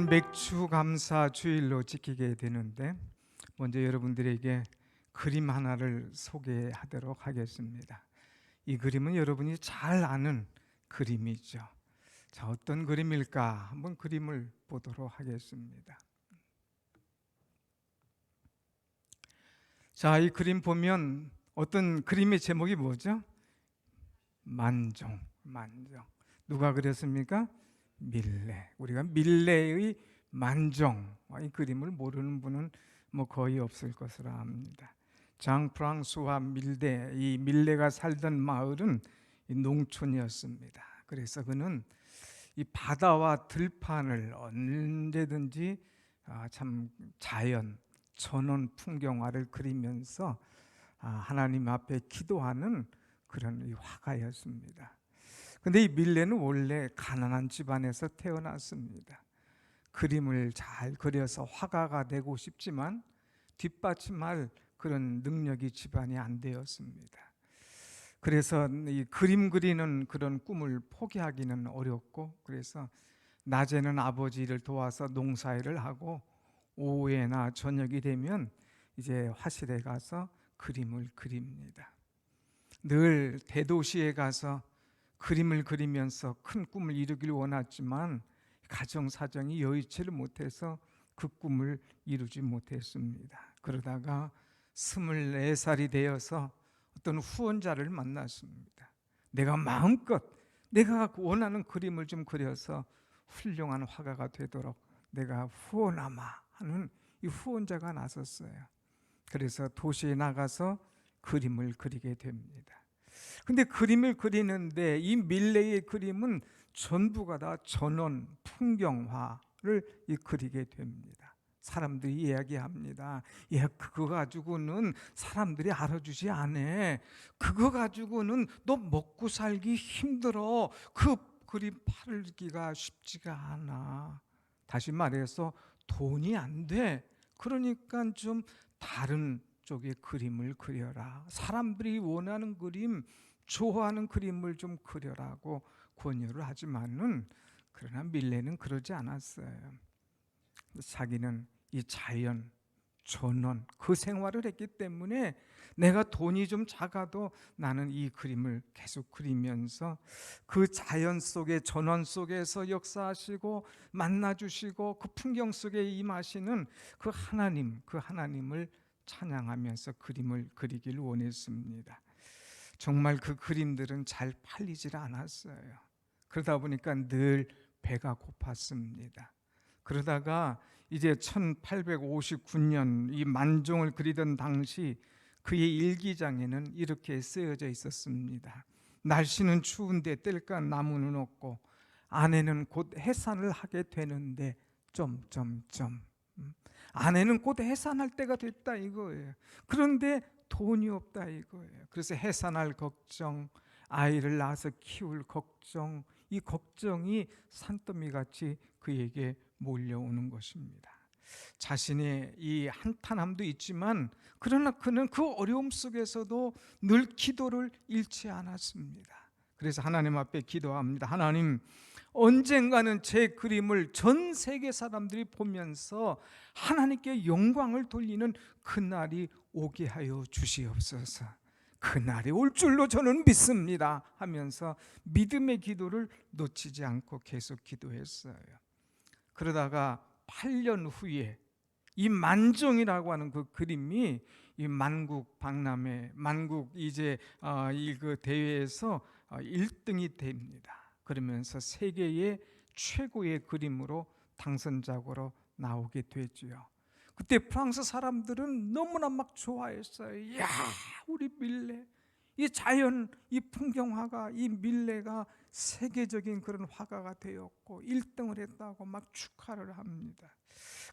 오늘은 맥주 감사 주일로 지키게 되는데 먼저 여러분들에게 그림 하나를 소개하도록 하겠습니다. 이 그림은 여러분이 잘 아는 그림이죠. 자, 어떤 그림일까? 한번 그림을 보도록 하겠습니다. 자, 이 그림 보면 어떤 그림의 제목이 뭐죠? 만종. 누가 그렸습니까? 밀레. 우리가 밀레의 만종, 이 그림을 모르는 분은 거의 없을 것으로 압니다. 장 프랑스와 밀레, 이 밀레가 살던 마을은 농촌이었습니다. 그래서 그는 이 바다와 들판을 언제든지 참 자연, 전원 풍경화를 그리면서 하나님 앞에 기도하는 그런 이 화가였습니다. 근데 이 밀레는 원래 가난한 집안에서 태어났습니다. 그림을 잘 그려서 화가가 되고 싶지만 뒷받침할 그런 능력이 집안이 안 되었습니다. 그래서 이 그림 그리는 그런 꿈을 포기하기는 어렵고, 그래서 낮에는 아버지를 도와서 농사일을 하고 오후에나 저녁이 되면 이제 화실에 가서 그림을 그립니다. 늘 대도시에 가서 그림을 그리면서 큰 꿈을 이루길 원했지만 가정 사정이 여의치를 못해서 그 꿈을 이루지 못했습니다. 그러다가 24살이 되어서 어떤 후원자를 만났습니다. 내가 마음껏 내가 원하는 그림을 좀 그려서 훌륭한 화가가 되도록 내가 후원하마 하는 이 후원자가 나섰어요. 그래서 도시에 나가서 그림을 그리게 됩니다. 근데 그림을 그리는데 이 밀레의 그림은 전부가 다 전원 풍경화를 그리게 됩니다. 사람들이 이야기합니다. 야, 그거 가지고는 사람들이 알아주지 않아. 그거 가지고는 너 먹고 살기 힘들어. 그 그림 팔기가 쉽지가 않아. 다시 말해서 돈이 안 돼. 그러니까 좀 다른 쪽의 그림을 그려라. 사람들이 원하는 그림, 좋아하는 그림을 좀 그려라고 권유를 하지만은, 그러나 밀레는 그러지 않았어요. 자기는 이 자연, 전원, 그 생활을 했기 때문에 내가 돈이 좀 작아도 나는 이 그림을 계속 그리면서 그 자연 속에, 전원 속에서 역사하시고 만나주시고 그 풍경 속에 임하시는 그 하나님, 그 하나님을 찬양하면서 그림을 그리길 원했습니다. 정말 그 그림들은 잘 팔리질 않았어요. 그러다 보니까 늘 배가 고팠습니다. 그러다가 이제 1859년 이 만종을 그리던 당시 그의 일기장에는 이렇게 쓰여져 있었습니다. 날씨는 추운데 뗄까 나무는 없고 아내는 곧 해산을 하게 되는데 아내는 곧 해산할 때가 됐다 이거예요. 그런데 돈이 없다 이거예요. 그래서 해산할 걱정, 아이를 낳아서 키울 걱정, 이 걱정이 산더미같이 그에게 몰려오는 것입니다. 자신의 이 한탄함도 있지만 그러나 그는 그 어려움 속에서도 늘 기도를 잃지 않았습니다. 그래서 하나님 앞에 기도합니다. 하나님, 언젠가는 제 그림을 전 세계 사람들이 보면서 하나님께 영광을 돌리는 그날이 오게 하여 주시옵소서. 그날이 올 줄로 저는 믿습니다 하면서 믿음의 기도를 놓치지 않고 계속 기도했어요. 그러다가 8년 후에 이 만종이라고 하는 그 그림이 이 만국 박람회, 만국 이제 그 대회에서 1등이 됩니다. 그러면서 세계의 최고의 그림으로 당선작으로 나오게 되죠. 그때 프랑스 사람들은 너무나 막 좋아했어요. 야, 우리 밀레, 이 자연, 이 풍경화가, 이 밀레가 세계적인 그런 화가가 되었고 1등을 했다고 막 축하를 합니다.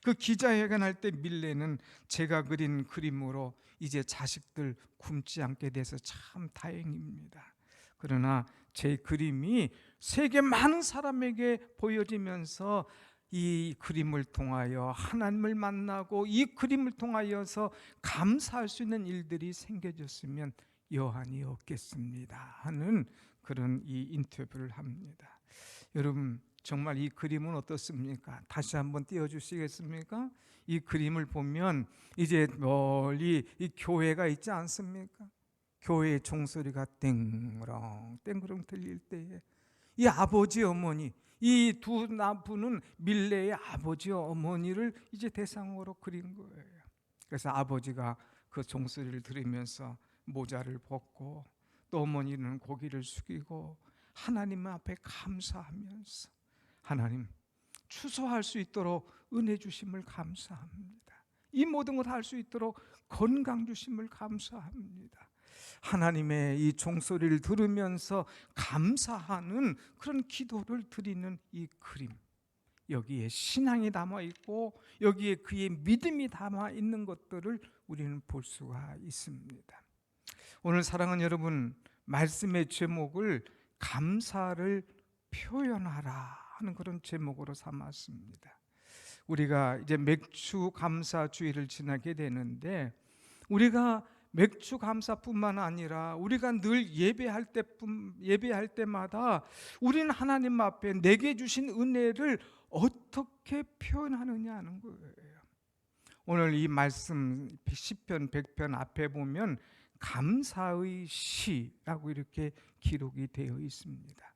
그 기자회견할 때 밀레는 제가 그린 그림으로 이제 자식들 굶지 않게 돼서 참 다행입니다. 그러나 제 그림이 세계 많은 사람에게 보여지면서 이 그림을 통하여 하나님을 만나고 이 그림을 통하여서 감사할 수 있는 일들이 생겨졌으면 여한이 없겠습니다 하는 그런 이 인터뷰를 합니다. 여러분, 정말 이 그림은 어떻습니까? 다시 한번 띄워주시겠습니까? 이 그림을 보면 이제 멀리 이 교회가 있지 않습니까? 교회의 종소리가 땡그렁 땡그렁 들릴 때에 이 아버지 어머니, 이 두 나부는 밀레의 아버지 어머니를 이제 대상으로 그린 거예요. 그래서 아버지가 그 종소리를 들으면서 모자를 벗고 또 어머니는 고개를 숙이고 하나님 앞에 감사하면서 하나님 추수할 수 있도록 은혜 주심을 감사합니다. 이 모든 것 할 수 있도록 건강 주심을 감사합니다. 하나님의 이 종소리를 들으면서 감사하는 그런 기도를 드리는 이 그림, 여기에 신앙이 담아 있고 여기에 그의 믿음이 담아 있는 것들을 우리는 볼 수가 있습니다. 오늘 사랑하는 여러분, 말씀의 제목을 감사를 표현하라 하는 그런 제목으로 삼았습니다. 우리가 이제 맥주 감사 주일을 지나게 되는데 우리가 맥주 감사뿐만 아니라 우리가 늘 예배할 때마다 우리는 하나님 앞에 내게 주신 은혜를 어떻게 표현하느냐 하는 거예요. 오늘 이 말씀 시편 100편 앞에 보면 감사의 시라고 이렇게 기록이 되어 있습니다.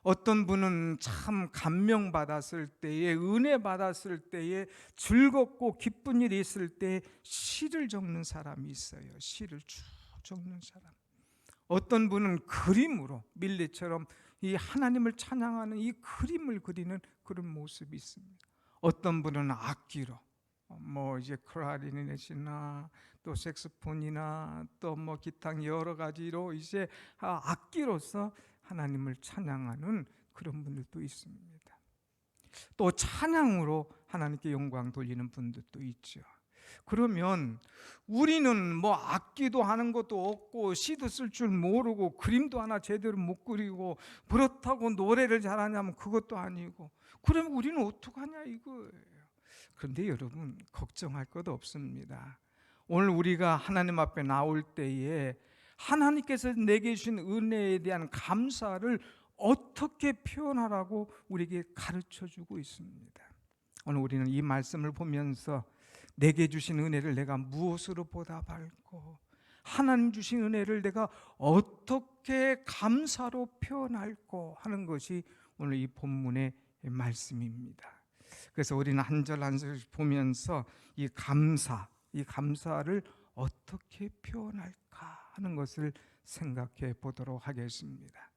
어떤 분은 참 감명받았을 때에, 은혜 받았을 때에, 즐겁고 기쁜 일이 있을 때 시를 적는 사람이 있어요. 시를 쭉 적는 사람. 어떤 분은 그림으로 밀레처럼 이 하나님을 찬양하는 이 그림을 그리는 그런 모습이 있습니다. 어떤 분은 악기로 이제 클라리넷이나 또 색소폰이나 또 기타 여러 가지로 이제 악기로서 하나님을 찬양하는 그런 분들도 있습니다. 또 찬양으로 하나님께 영광 돌리는 분들도 있죠. 그러면 우리는 악기도 하는 것도 없고 시도 쓸 줄 모르고 그림도 하나 제대로 못 그리고 그렇다고 노래를 잘하냐면 그것도 아니고 그러면 우리는 어떡하냐 이거예요. 그런데 여러분 걱정할 것 없습니다. 오늘 우리가 하나님 앞에 나올 때에 하나님께서 내게 주신 은혜에 대한 감사를 어떻게 표현하라고 우리에게 가르쳐주고 있습니다. 오늘 우리는 이 말씀을 보면서 내게 주신 은혜를 내가 무엇으로 보답할고 하나님 주신 은혜를 내가 어떻게 감사로 표현할고 하는 것이 오늘 이 본문의 말씀입니다. 그래서 우리는 한 절 한 절 보면서 이 감사를 어떻게 표현할까 하는 것을 생각해 보도록 하겠습니다.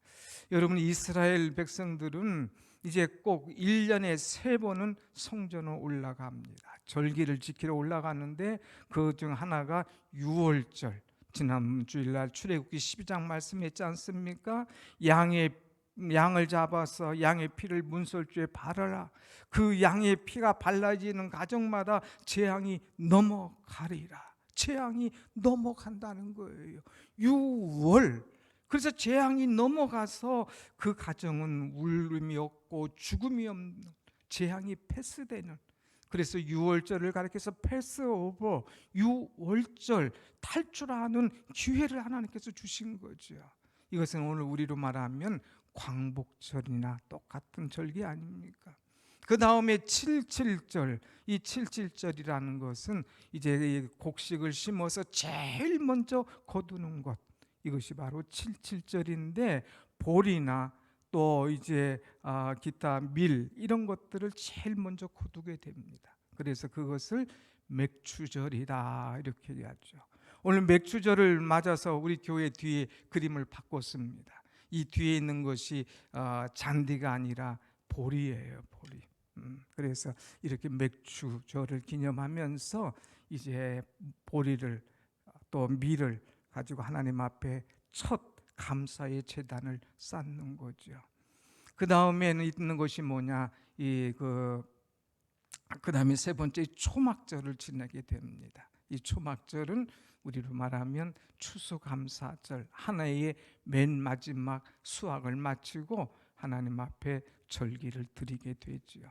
여러분, 이스라엘 백성들은 이제 꼭 1년에 3번은 성전으로 올라갑니다. 절기를 지키러 올라가는데 그 중 하나가 유월절. 지난 주일날 출애굽기 12장 말씀했지 않습니까? 양을 잡아서 양의 피를 문설주에 바르라. 그 양의 피가 발라지는 가정마다 재앙이 넘어가리라. 재앙이 넘어간다는 거예요. 6월. 그래서 재앙이 넘어가서 그 가정은 울음이 없고 죽음이 없는, 재앙이 패스되는, 그래서 6월절을 가리켜서 패스오버, 6월절 탈출하는 기회를 하나님께서 주신 거죠. 이것은 오늘 우리로 말하면 광복절이나 똑같은 절기 아닙니까? 그 다음에 77절, 이 77절이라는 것은 이제 곡식을 심어서 제일 먼저 거두는 것, 이것이 바로 77절인데 보리나 또 이제 기타 밀 이런 것들을 제일 먼저 거두게 됩니다. 그래서 그것을 맥추절이다 이렇게 얘기하죠. 오늘 맥추절을 맞아서 우리 교회 뒤에 그림을 바꿨습니다. 이 뒤에 있는 것이 잔디가 아니라 보리예요, 보리. 그래서 이렇게 맥추절을 기념하면서 이제 보리를 또 밀을 가지고 하나님 앞에 첫 감사의 제단을 쌓는 거죠. 그 다음에는 있는 것이 뭐냐? 그 다음에 세 번째 초막절을 지내게 됩니다. 이 초막절은 우리로 말하면 추수감사절, 하나의 맨 마지막 수확을 마치고 하나님 앞에 절기를 드리게 되죠.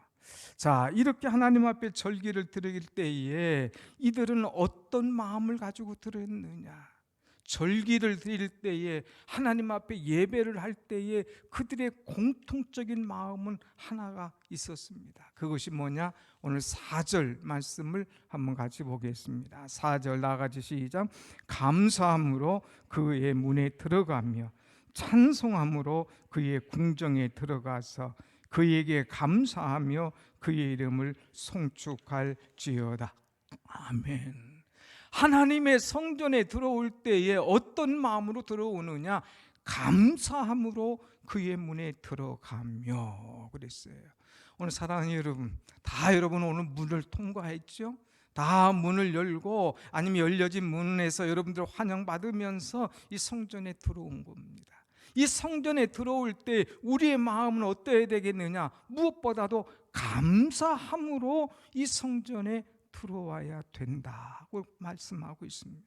자, 이렇게 하나님 앞에 절기를 드릴 때에 이들은 어떤 마음을 가지고 드렸느냐? 절기를 드릴 때에, 하나님 앞에 예배를 할 때에 그들의 공통적인 마음은 하나가 있었습니다. 그것이 뭐냐? 오늘 4절 말씀을 한번 같이 보겠습니다. 4절 나같이 시작. 감사함으로 그의 문에 들어가며 찬송함으로 그의 궁정에 들어가서 그에게 감사하며 그의 이름을 송축할지어다. 아멘. 하나님의 성전에 들어올 때에 어떤 마음으로 들어오느냐? 감사함으로 그의 문에 들어가며 그랬어요. 오늘 사랑하는 여러분, 다 여러분 오늘 문을 통과했죠? 다 문을 열고 아니면 열려진 문에서 여러분들 환영받으면서 이 성전에 들어온 겁니다. 이 성전에 들어올 때 우리의 마음은 어떠해야 되겠느냐? 무엇보다도 감사함으로 이 성전에 들어와야 된다고 말씀하고 있습니다.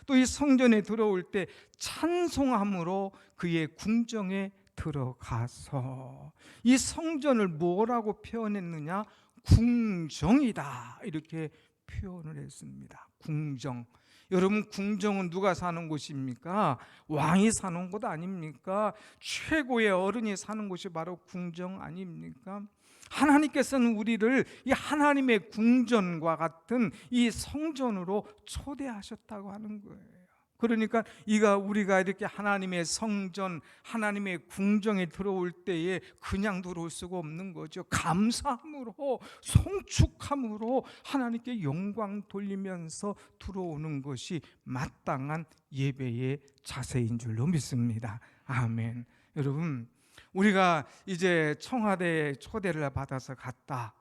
또 이 성전에 들어올 때 찬송함으로 그의 궁정에 들어가서, 이 성전을 뭐라고 표현했느냐? 궁정이다, 이렇게 표현을 했습니다. 궁정. 여러분, 궁정은 누가 사는 곳입니까? 왕이 사는 곳 아닙니까? 최고의 어른이 사는 곳이 바로 궁정 아닙니까? 하나님께서는 우리를 이 하나님의 궁전과 같은 이 성전으로 초대하셨다고 하는 거예요. 그러니까 우리가 이렇게 하나님의 성전, 하나님의 궁정에 들어올 때에 그냥 들어올 수가 없는 거죠. 감사함으로, 송축함으로 하나님께 영광 돌리면서 들어오는 것이 마땅한 예배의 자세인 줄로 믿습니다. 아멘. 여러분, 우리가 이제 청와대에 초대를 받아서 갔다.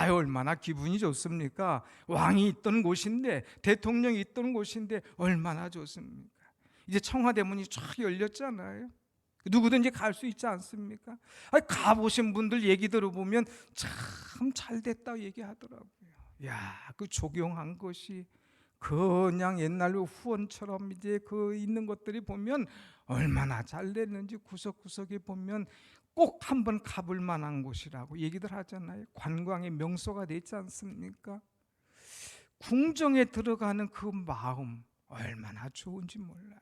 얼마나 기분이 좋습니까? 왕이 있던 곳인데, 대통령이 있던 곳인데 얼마나 좋습니까? 이제 청와대 문이 쫙 열렸잖아요. 누구든지 갈 수 있지 않습니까? 가보신 분들 얘기 들어보면 참 잘 됐다고 얘기하더라고요. 그 조경한 것이 그냥 옛날 후원처럼 이제 있는 것들이 보면 얼마나 잘 됐는지 구석구석에 보면 꼭 한번 가볼 만한 곳이라고 얘기들 하잖아요. 관광의 명소가 되지 않습니까? 궁정에 들어가는 그 마음 얼마나 좋은지 몰라요.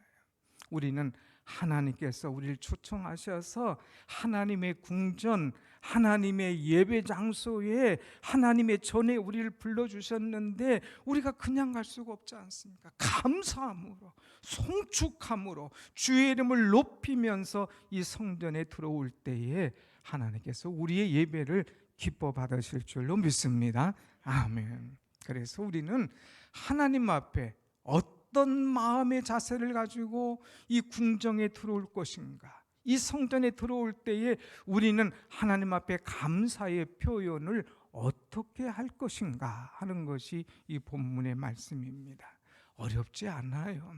우리는 하나님께서 우리를 초청하셔서 하나님의 궁전, 하나님의 예배 장소에, 하나님의 전에 우리를 불러주셨는데 우리가 그냥 갈 수가 없지 않습니까? 감사함으로, 송축함으로 주의 이름을 높이면서 이 성전에 들어올 때에 하나님께서 우리의 예배를 기뻐 받으실 줄로 믿습니다. 아멘. 그래서 우리는 하나님 앞에 어떤 마음의 자세를 가지고 이 궁정에 들어올 것인가, 이 성전에 들어올 때에 우리는 하나님 앞에 감사의 표현을 어떻게 할 것인가 하는 것이 이 본문의 말씀입니다. 어렵지 않아요.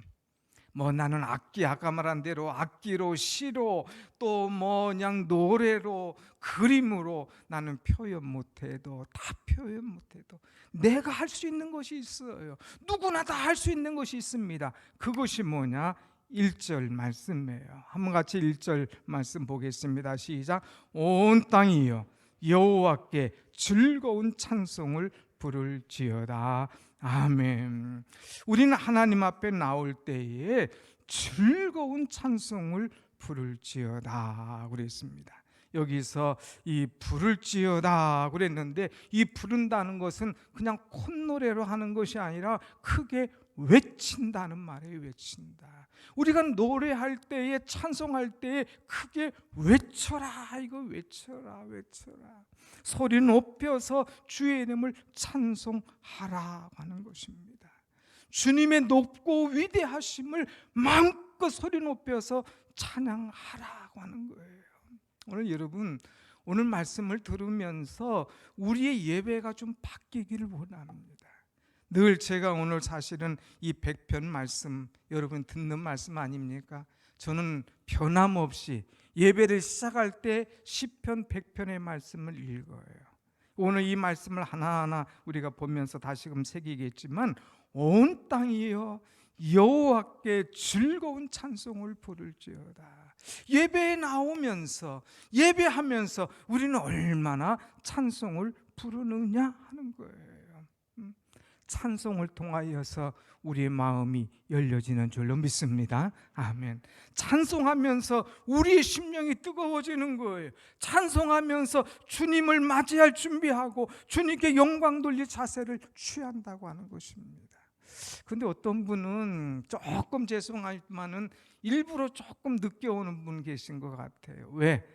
나는 아까 말한 대로 악기로, 시로, 또 그냥 노래로, 그림으로 나는 표현 못해도, 다 표현 못해도 내가 할 수 있는 것이 있어요. 누구나 다 할 수 있는 것이 있습니다. 그것이 뭐냐? 1절 말씀이에요. 한번 같이 1절 말씀 보겠습니다. 시작. 온 땅이여 여호와께 즐거운 찬송을 부를지어다. 아멘. 우리는 하나님 앞에 나올 때에 즐거운 찬송을 부를지어다 그랬습니다. 여기서 이 부를지어다 그랬는데, 이 부른다는 것은 그냥 콧노래로 하는 것이 아니라 크게 외친다는 말이에요. 외친다. 우리가 노래할 때에, 찬송할 때에 크게 외쳐라. 이거 외쳐라, 외쳐라. 소리 높여서 주의 이름을 찬송하라 하는 것입니다. 주님의 높고 위대하심을 마음껏 소리 높여서 찬양하라고 하는 거예요. 오늘 여러분, 오늘 말씀을 들으면서 우리의 예배가 좀 바뀌기를 원합니다. 늘 제가 오늘 사실은 이 100편 말씀, 여러분 듣는 말씀 아닙니까? 저는 변함없이 예배를 시작할 때 10편, 100편의 말씀을 읽어요. 오늘 이 말씀을 하나하나 우리가 보면서 다시금 새기겠지만, 온 땅이여 여호와께 즐거운 찬송을 부를지어다. 예배에 나오면서, 예배하면서 우리는 얼마나 찬송을 부르느냐 하는 거예요. 찬송을 통하여서 우리의 마음이 열려지는 줄로 믿습니다. 아멘. 찬송하면서 우리의 심령이 뜨거워지는 거예요. 찬송하면서 주님을 맞이할 준비하고 주님께 영광 돌릴 자세를 취한다고 하는 것입니다. 근데 어떤 분은 조금 죄송하지만은 일부러 조금 늦게 오는 분 계신 것 같아요. 왜?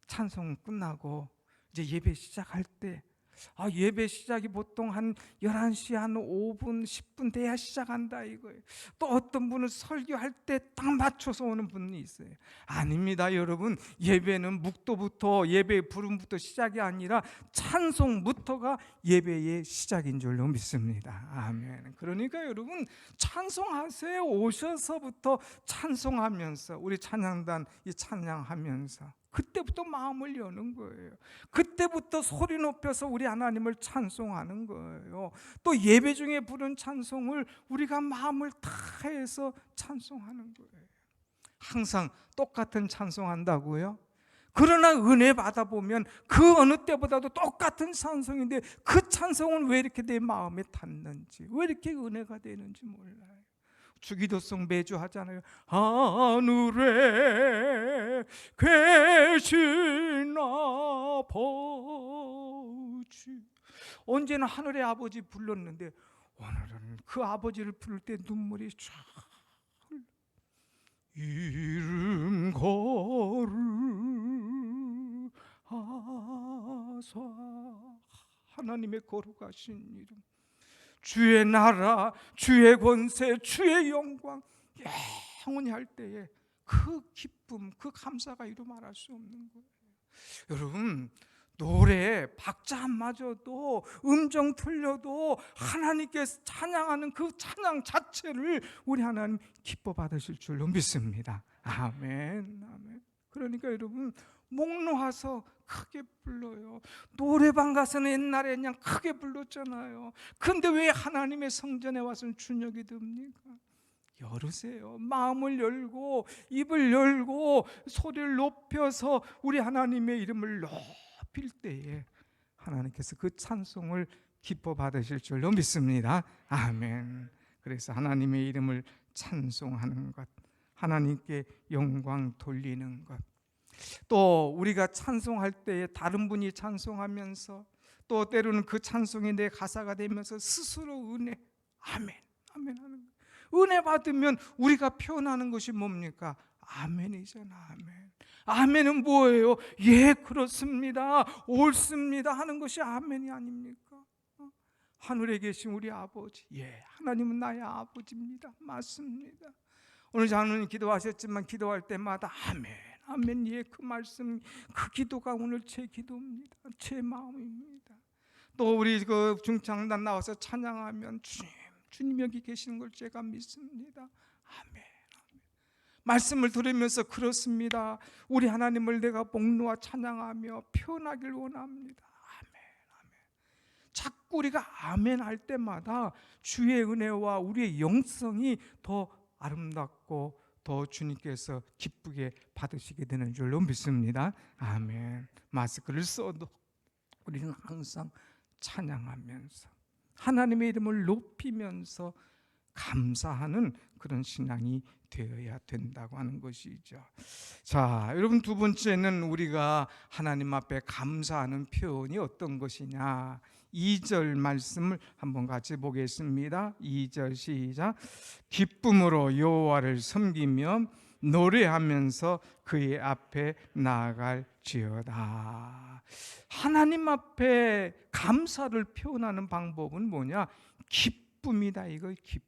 찬송 끝나고 이제 예배 시작할 때 예배 시작이 보통 한 11시 한 5분, 10분 돼야 시작한다 이거예요. 또 어떤 분은 설교할 때 딱 맞춰서 오는 분이 있어요. 아닙니다, 여러분. 예배는 묵도부터, 예배의 부름부터 시작이 아니라 찬송부터가 예배의 시작인 줄로 믿습니다. 아멘. 그러니까 여러분, 찬송하세요. 오셔서부터 찬송하면서, 우리 찬양단 이 찬양하면서 그때부터 마음을 여는 거예요. 그때부터 소리 높여서 우리 하나님을 찬송하는 거예요. 또 예배 중에 부른 찬송을 우리가 마음을 다해서 찬송하는 거예요. 항상 똑같은 찬송한다고요? 그러나 은혜 받아보면 그 어느 때보다도 똑같은 찬송인데 그 찬송은 왜 이렇게 내 마음에 닿는지, 왜 이렇게 은혜가 되는지 몰라요. 주기도송 매주 하잖아요. 하늘에 계신 아버지. 언제나 하늘의 아버지 불렀는데 오늘은 그 아버지를 부를 때 눈물이 쫙 흘러. 이름 거룩하사, 하나님의 거룩하신 이름, 주의 나라, 주의 권세, 주의 영광 영원히 할 때에 그 기쁨, 그 감사가 이루 말할 수 없는 거예요. 여러분, 노래 박자 안 맞아도, 음정 틀려도 하나님께 찬양하는 그 찬양 자체를 우리 하나님 기뻐 받으실 줄로 믿습니다. 아멘, 아멘. 그러니까 여러분, 목 놓아서 크게 불러요. 노래방 가서는 옛날에 그냥 크게 불렀잖아요. 그런데 왜 하나님의 성전에 와서는 준혁이 듭니까? 열으세요. 마음을 열고 입을 열고 소리를 높여서 우리 하나님의 이름을 높일 때에 하나님께서 그 찬송을 기뻐 받으실 줄로 믿습니다. 아멘. 그래서 하나님의 이름을 찬송하는 것, 하나님께 영광 돌리는 것, 또 우리가 찬송할 때에 다른 분이 찬송하면서 또 때로는 그 찬송이 내 가사가 되면서 스스로 은혜, 아멘, 아멘 하는 거예요. 은혜 받으면 우리가 표현하는 것이 뭡니까? 아멘이잖아. 아멘. 아멘은 뭐예요? 예, 그렇습니다, 옳습니다 하는 것이 아멘이 아닙니까? 하늘에 계신 우리 아버지, 예, 하나님은 나의 아버지입니다. 맞습니다. 오늘 장로님 기도하셨지만 기도할 때마다 아멘, 아멘, 예, 그 말씀, 그 기도가 오늘 제 기도입니다. 제 마음입니다. 또 우리 그 중창단 나와서 찬양하면 주님 여기 계시는 걸 제가 믿습니다. 아멘, 아멘. 말씀을 들으면서 그렇습니다, 우리 하나님을 내가 목놓아 찬양하며 표현하길 원합니다. 아멘, 아멘. 자꾸 우리가 아멘 할 때마다 주의 은혜와 우리의 영성이 더 아름답고 더 주님께서 기쁘게 받으시게 되는 줄로 믿습니다. 아멘. 마스크를 써도 우리는 항상 찬양하면서 하나님의 이름을 높이면서 감사하는 그런 신앙이 되어야 된다고 하는 것이죠. 자, 여러분, 두 번째는 우리가 하나님 앞에 감사하는 표현이 어떤 것이냐, 2절 말씀을 한번 같이 보겠습니다. 2절 시작. 기쁨으로 여호와를 섬기며 노래하면서 그의 앞에 나아갈지어다. 하나님 앞에 감사를 표현하는 방법은 뭐냐? 기쁨이다. 이거 기쁨.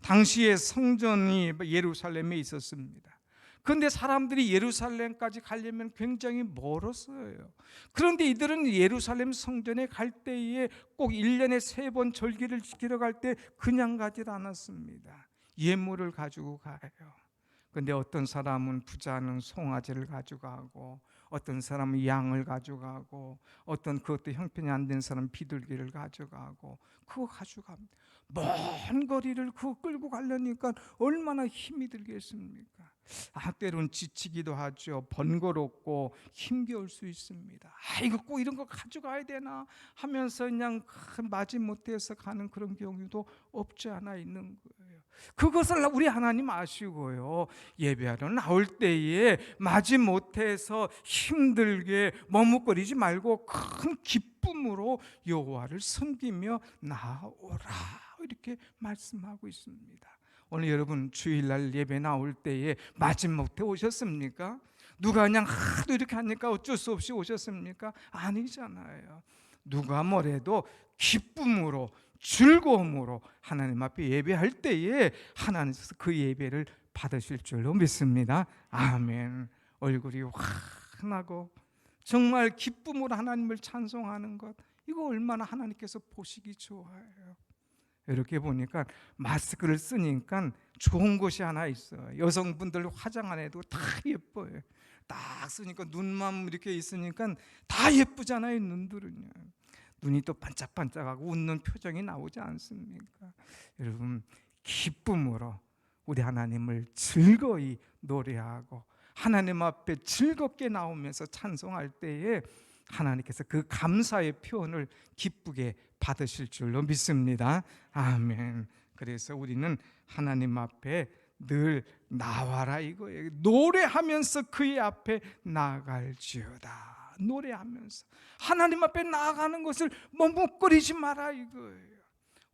당시에 성전이 예루살렘에 있었습니다. 그런데 사람들이 예루살렘까지 가려면 굉장히 멀었어요. 그런데 이들은 예루살렘 성전에 갈 때에 꼭 1년에 3번 절기를 지키러 갈 때 그냥 가질 않았습니다. 예물을 가지고 가요. 그런데 어떤 사람은 부자는 송아지를 가져가고, 어떤 사람은 양을 가져가고, 어떤 그것도 형편이 안 된 사람은 비둘기를 가져가고, 그거 가져갑니다. 먼 거리를 그거 끌고 가려니까 얼마나 힘이 들겠습니까? 때로는 지치기도 하죠. 번거롭고 힘겨울 수 있습니다. 이거 꼭 이런 거 가져가야 되나 하면서 그냥 마지못해서 가는 그런 경우도 없지 않아 있는 거예요. 그것을 우리 하나님 아시고요, 예배하러 나올 때에 마지못해서 힘들게 머뭇거리지 말고 큰 기쁨으로 여호와를 섬기며 나오라, 이렇게 말씀하고 있습니다. 오늘 여러분 주일날 예배 나올 때에 마지못해 오셨습니까? 누가 그냥 하도 이렇게 하니까 어쩔 수 없이 오셨습니까? 아니잖아요. 누가 뭐래도 기쁨으로, 즐거움으로 하나님 앞에 예배할 때에 하나님께서 그 예배를 받으실 줄로 믿습니다. 아멘. 얼굴이 환하고 정말 기쁨으로 하나님을 찬송하는 것, 이거 얼마나 하나님께서 보시기 좋아요. 이렇게 보니까 마스크를 쓰니까 좋은 것이 하나 있어요. 여성분들 화장 안 해도 다 예뻐요. 딱 쓰니까 눈만 이렇게 있으니까 다 예쁘잖아요. 눈들은요, 눈이 또 반짝반짝하고 웃는 표정이 나오지 않습니까? 여러분, 기쁨으로 우리 하나님을 즐거이 노래하고 하나님 앞에 즐겁게 나오면서 찬송할 때에 하나님께서 그 감사의 표현을 기쁘게 받으실 줄로 믿습니다. 아멘. 그래서 우리는 하나님 앞에 늘 나와라 이거예요. 노래하면서 그의 앞에 나아갈지어다. 노래하면서 하나님 앞에 나아가는 것을 머뭇거리지 마라 이거예요.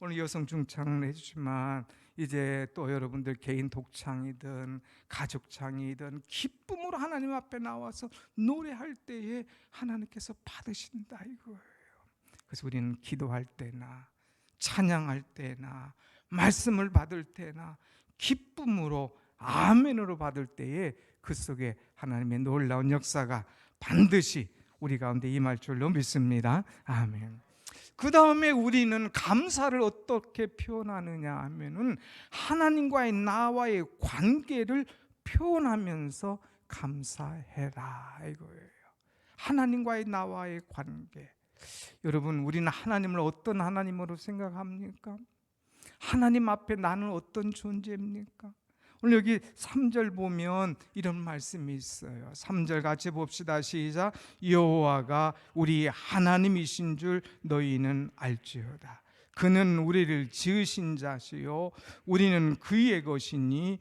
오늘 여성 중창을 해주지만 이제 또 여러분들 개인 독창이든 가족창이든 기쁨으로 하나님 앞에 나와서 노래할 때에 하나님께서 받으신다 이거예요. 그래서 우리는 기도할 때나 찬양할 때나 말씀을 받을 때나 기쁨으로 아멘으로 받을 때에 그 속에 하나님의 놀라운 역사가 반드시 우리 가운데 임할 줄로 믿습니다. 아멘. 그 다음에 우리는 감사를 어떻게 표현하느냐 하면은 하나님과의 나와의 관계를 표현하면서 감사해라 이거예요. 하나님과의 나와의 관계. 여러분, 우리는 하나님을 어떤 하나님으로 생각합니까? 하나님 앞에 나는 어떤 존재입니까? 오늘 여기 3절 보면 이런 말씀이 있어요. 3절 같이 봅시다. 시작. 여호와가 우리 하나님이신 줄 너희는 알지어다. 그는 우리를 지으신 자시요 우리는 그의 것이니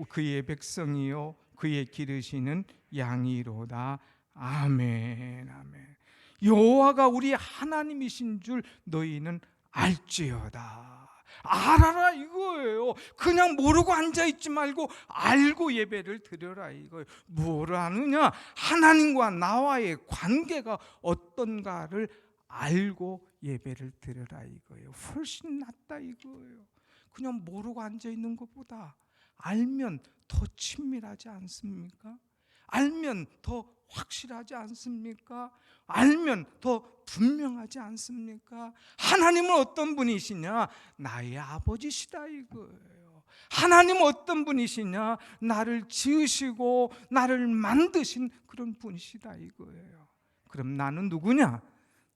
그의 백성이요 그의 기르시는 양이로다. 아멘. 아멘. 여호와가 우리 하나님이신 줄 너희는 알지어다. 알아라 이거예요. 그냥 모르고 앉아있지 말고 알고 예배를 드려라 이거예요. 뭘 아느냐? 하나님과 나와의 관계가 어떤가를 알고 예배를 드려라 이거예요. 훨씬 낫다 이거예요. 그냥 모르고 앉아있는 것보다 알면 더 친밀하지 않습니까? 알면 더 확실하지 않습니까? 알면 더 분명하지 않습니까? 하나님은 어떤 분이시냐? 나의 아버지시다 이거예요. 하나님은 어떤 분이시냐? 나를 지으시고 나를 만드신 그런 분이시다 이거예요. 그럼 나는 누구냐?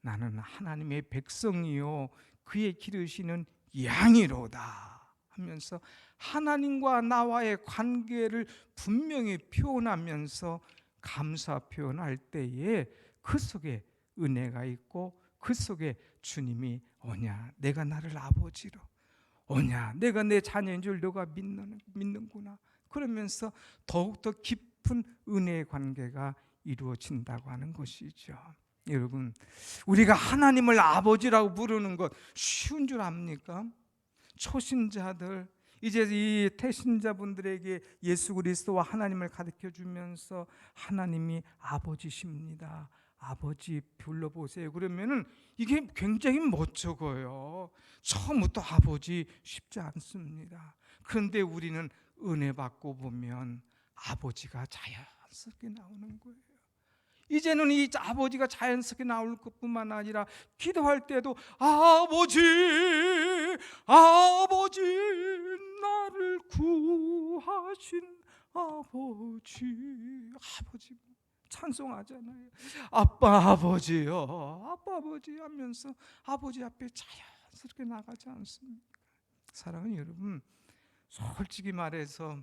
나는 하나님의 백성이요 그의 기르시는 양이로다 하면서 하나님과 나와의 관계를 분명히 표현하면서 감사 표현할 때에 그 속에 은혜가 있고 그 속에 주님이 오냐, 내가 나를 아버지로 오냐, 내가 내 자녀인 줄 너가 믿는구나, 그러면서 더욱더 깊은 은혜의 관계가 이루어진다고 하는 것이죠. 여러분, 우리가 하나님을 아버지라고 부르는 것 쉬운 줄 압니까? 초신자들, 이제 이 태신자분들에게 예수 그리스도와 하나님을 가르쳐 주면서 하나님이 아버지십니다, 아버지 불러보세요 그러면은 이게 굉장히 멋쩍어요. 처음부터 아버지 쉽지 않습니다. 그런데 우리는 은혜 받고 보면 아버지가 자연스럽게 나오는 거예요. 이제는 이 아버지가 자연스럽게 나올 것뿐만 아니라 기도할 때도 아버지, 아버지, 나를 구하신 아버지, 아버지 찬송하잖아요. 아빠 아버지요, 아빠 아버지 하면서 아버지 앞에 자연스럽게 나가지 않습니까? 사랑하는 여러분, 솔직히 말해서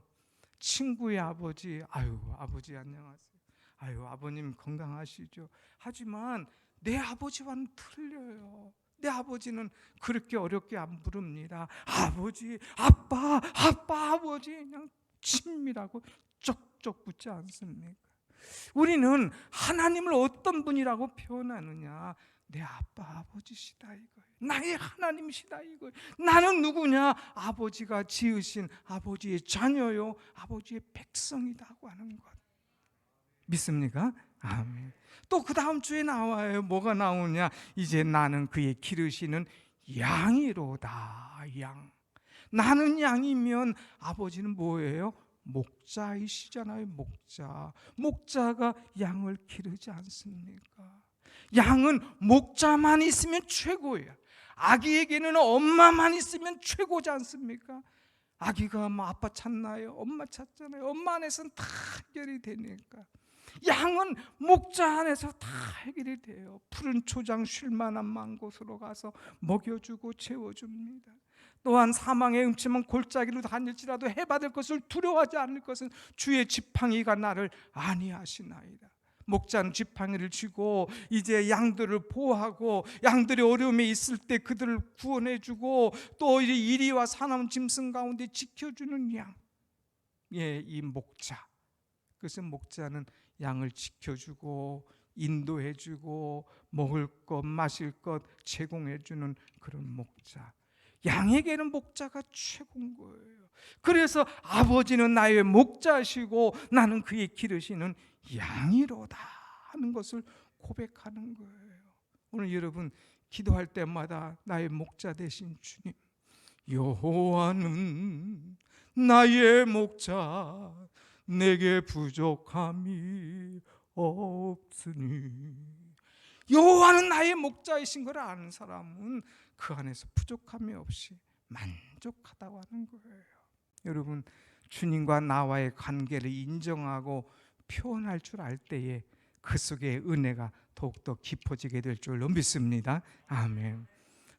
친구의 아버지, 아유 아버지 안녕하세요, 아유 아버님 건강하시죠? 하지만 내 아버지와는 틀려요. 내 아버지는 그렇게 어렵게 안 부릅니다. 아버지, 아빠, 아빠, 아버지, 그냥 친밀하고 쩍쩍 붙지 않습니까? 우리는 하나님을 어떤 분이라고 표현하느냐? 내 아빠 아버지시다 이거예요. 나의 하나님이시다 이거예요. 나는 누구냐? 아버지가 지으신 아버지의 자녀요, 아버지의 백성이라고 하는 것 믿습니까? 아멘. 또 그 다음 주에 나와요. 뭐가 나오냐? 이제 나는 그의 기르시는 양이로다. 양. 나는 양이면 아버지는 뭐예요? 목자이시잖아요. 목자. 목자가 양을 기르지 않습니까? 양은 목자만 있으면 최고예요. 아기에게는 엄마만 있으면 최고지 않습니까? 아기가 뭐 아빠 찾나요? 엄마 찾잖아요. 엄마 안에서는 다 해결이 되니까. 양은 목자 안에서 다 해결이 돼요. 푸른 초장 쉴 만한 만 곳으로 가서 먹여주고 채워줍니다. 또한 사망의 음침한 골짜기로 다닐지라도 해받을 것을 두려워하지 않을 것은 주의 지팡이가 나를 안위하시나이다. 목자는 지팡이를 쥐고 이제 양들을 보호하고, 양들이 어려움에 있을 때 그들을 구원해주고, 또 이리와 사나운 짐승 가운데 지켜주는 양. 예, 이 목자. 그래서 목자는 양을 지켜주고 인도해주고 먹을 것 마실 것 제공해주는 그런 목자. 양에게는 목자가 최고인 거예요. 그래서 아버지는 나의 목자시고 나는 그의 기르시는 양이로다 하는 것을 고백하는 거예요. 오늘 여러분 기도할 때마다 나의 목자 되신 주님, 여호와는 나의 목자, 내게 부족함이 없으니. 여호와는 나의 목자이신 걸 아는 사람은 그 안에서 부족함이 없이 만족하다고 하는 거예요. 여러분, 주님과 나와의 관계를 인정하고 표현할 줄 알 때에 그 속에 은혜가 더욱더 깊어지게 될 줄로 믿습니다. 아멘.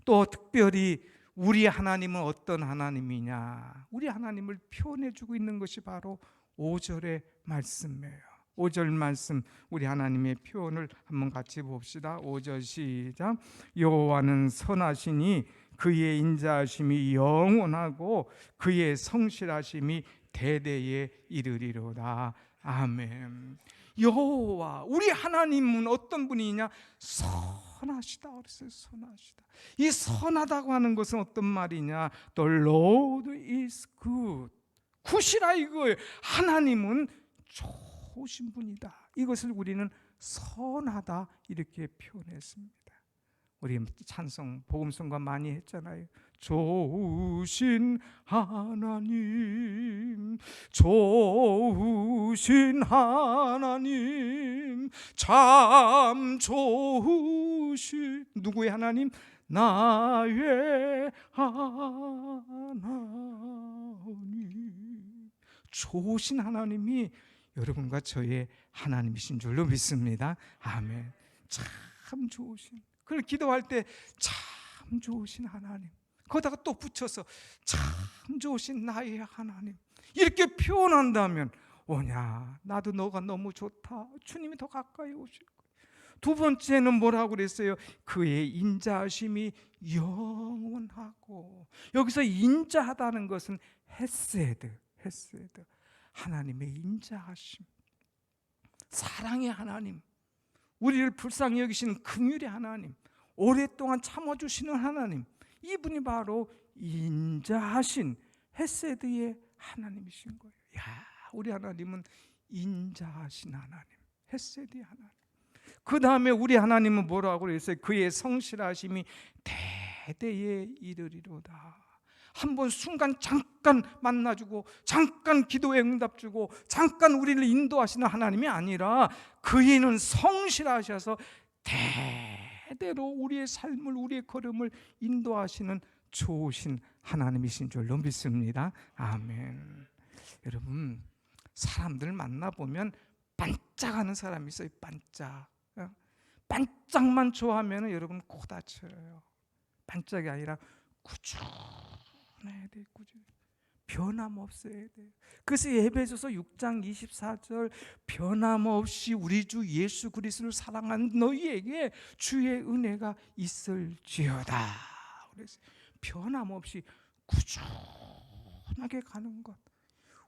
또 특별히 우리 하나님은 어떤 하나님이냐? 우리 하나님을 표현해주고 있는 것이 바로 5절의 말씀이에요. 5절 말씀, 우리 하나님의 표현을 한번 같이 봅시다. 5절 시작. 여호와는 선하시니 그의 인자하심이 영원하고 그의 성실하심이 대대에 이르리로다. 아멘. 여호와, 우리 하나님은 어떤 분이냐? 선하시다 그랬어요. 선하시다. 이 선하다고 하는 것은 어떤 말이냐? The Lord is good. 굿이라 이거예요. 하나님은 좋으신 분이다. 이것을 우리는 선하다 이렇게 표현했습니다. 우리 찬송 복음성과 많이 했잖아요. 좋으신 하나님, 좋으신 하나님, 참 좋으신 누구의 하나님? 나의 하나님. 좋으신 하나님이 여러분과 저의 하나님이신 줄로 믿습니다. 아멘. 참 좋으신, 그걸 기도할 때 참 좋으신 하나님, 거기다가 또 붙여서 참 좋으신 나의 하나님, 이렇게 표현한다면 오냐, 나도 너가 너무 좋다. 주님이 더 가까이 오실 거예요. 두 번째는 뭐라고 그랬어요? 그의 인자하심이 영원하고. 여기서 인자하다는 것은 헤세드, 헤세드, 하나님의 인자하심, 사랑의 하나님, 우리를 불쌍히 여기시는 긍휼의 하나님, 오랫동안 참아주시는 하나님, 이분이 바로 인자하신 헤세드의 하나님이신 거예요. 야, 우리 하나님은 인자하신 하나님, 헤세드의 하나님. 그 다음에 우리 하나님은 뭐라고 그랬어요? 그의 성실하심이 대대에 이르리로다. 한번 순간 잠깐 만나주고 잠깐 기도에 응답주고 잠깐 우리를 인도하시는 하나님이 아니라 그이는 성실하셔서 대대로 우리의 삶을, 우리의 걸음을 인도하시는 좋으신 하나님이신 줄로 믿습니다. 아멘. 여러분, 사람들 만나보면 반짝하는 사람이 있어요. 반짝. 반짝만 좋아하면 여러분 코 다쳐요. 반짝이 아니라 꾸준해야 돼. 꾸준. 변함없어야 돼요. 그래서 에베소서 6장 24절 변함없이 우리 주 예수 그리스도를 사랑한 너희에게 주의 은혜가 있을지어다. 그래서 변함없이 꾸준하게 가는 것.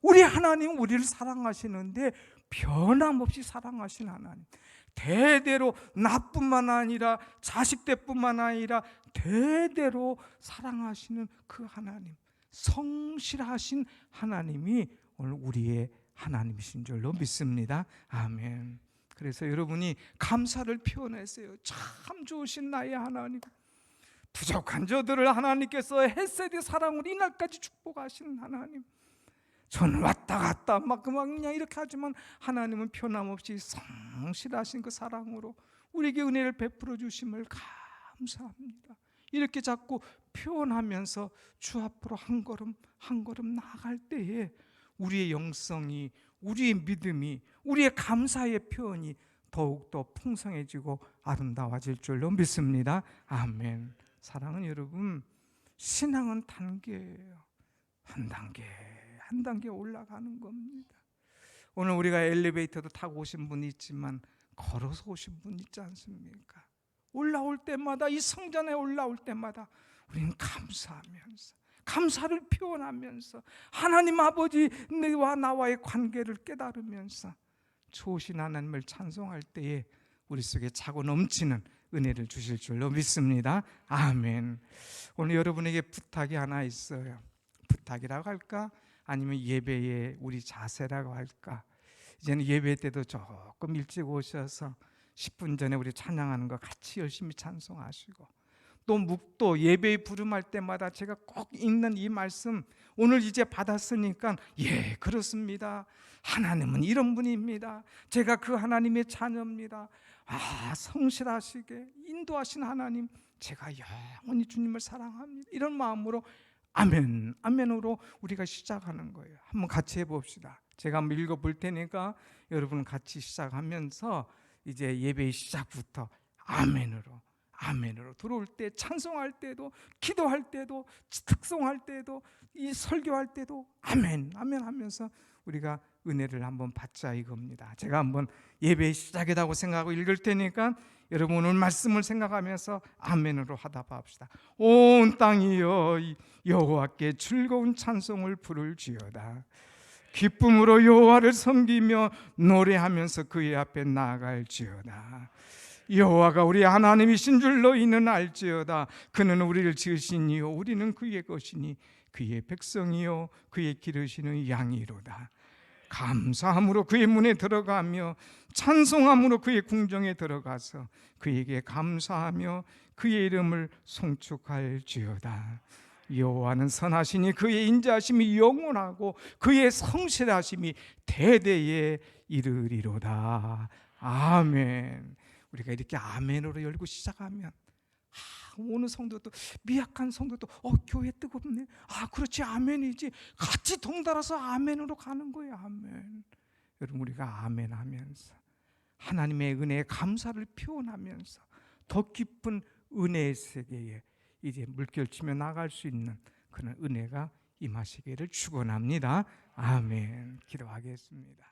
우리 하나님 우리를 사랑하시는데 변함없이 사랑하신 하나님. 대대로 나뿐만 아니라 자식 때뿐만 아니라 대대로 사랑하시는 그 하나님, 성실하신 하나님이 오늘 우리의 하나님이신 줄로 믿습니다. 아멘. 그래서 여러분이 감사를 표현했어요. 참 좋으신 나의 하나님, 부족한 저들을 하나님께서 헤세드 사랑으로 이날까지 축복하시는 하나님. 저는 왔다 갔다 막 그냥 이렇게 하지만 하나님은 변함없이 성실하신 그 사랑으로 우리에게 은혜를 베풀어 주심을 감사합니다. 이렇게 자꾸 표현하면서 주 앞으로 한 걸음 한 걸음 나아갈 때에 우리의 영성이, 우리의 믿음이, 우리의 감사의 표현이 더욱더 풍성해지고 아름다워질 줄로 믿습니다. 아멘. 사랑은 여러분, 신앙은 단계예요. 한 단계 한 단계 올라가는 겁니다. 오늘 우리가 엘리베이터도 타고 오신 분이 있지만 걸어서 오신 분 있지 않습니까? 올라올 때마다, 이 성전에 올라올 때마다 우리는 감사하면서, 감사를 표현하면서, 하나님 아버지 너와 나와의 관계를 깨달으면서 좋으신 하나님을 찬송할 때에 우리 속에 차고 넘치는 은혜를 주실 줄로 믿습니다. 아멘. 오늘 여러분에게 부탁이 하나 있어요. 부탁이라고 할까? 아니면 예배의 우리 자세라고 할까? 이제는 예배 때도 조금 일찍 오셔서 10분 전에 우리 찬양하는 거 같이 열심히 찬송하시고, 또 묵도 예배에 부름할 때마다 제가 꼭 읽는 이 말씀, 오늘 이제 받았으니까 예 그렇습니다. 하나님은 이런 분입니다. 제가 그 하나님의 자녀입니다. 성실하시게 인도하신 하나님, 제가 영원히 주님을 사랑합니다. 이런 마음으로 아멘, 아멘으로 우리가 시작하는 거예요. 한번 같이 해봅시다. 제가 한번 읽어볼 테니까 여러분 같이 시작하면서 이제 예배의 시작부터 아멘으로, 아멘으로 들어올 때, 찬송할 때도, 기도할 때도, 특송할 때도, 이 설교할 때도 아멘, 아멘 하면서 우리가 은혜를 한번 받자 이겁니다. 제가 한번 예배의 시작이라고 생각하고 읽을 테니까 여러분 오늘 말씀을 생각하면서 아멘으로 하다 봅시다. 온 땅이여 여호와께 즐거운 찬송을 부를지어다. 기쁨으로 여호와를 섬기며 노래하면서 그의 앞에 나아갈지어다. 여호와가 우리 하나님이신 줄 너희는 알지어다. 그는 우리를 지으신 이요 우리는 그의 것이니 그의 백성이요 그의 기르시는 양이로다. 감사함으로 그의 문에 들어가며 찬송함으로 그의 궁정에 들어가서 그에게 감사하며 그의 이름을 송축할지어다. 여호와는 선하시니 그의 인자하심이 영원하고 그의 성실하심이 대대에 이르리로다. 아멘. 우리가 이렇게 아멘으로 열고 시작하면 어느 성도도, 미약한 성도도 교회 뜨겁네, 그렇지 아멘이지, 같이 동달아서 아멘으로 가는 거예요. 아멘. 여러분 우리가 아멘 하면서 하나님의 은혜에 감사를 표현하면서 더 깊은 은혜의 세계에 이제 물결치며 나갈 수 있는 그런 은혜가 임하시기를 축원합니다. 아멘. 기도하겠습니다.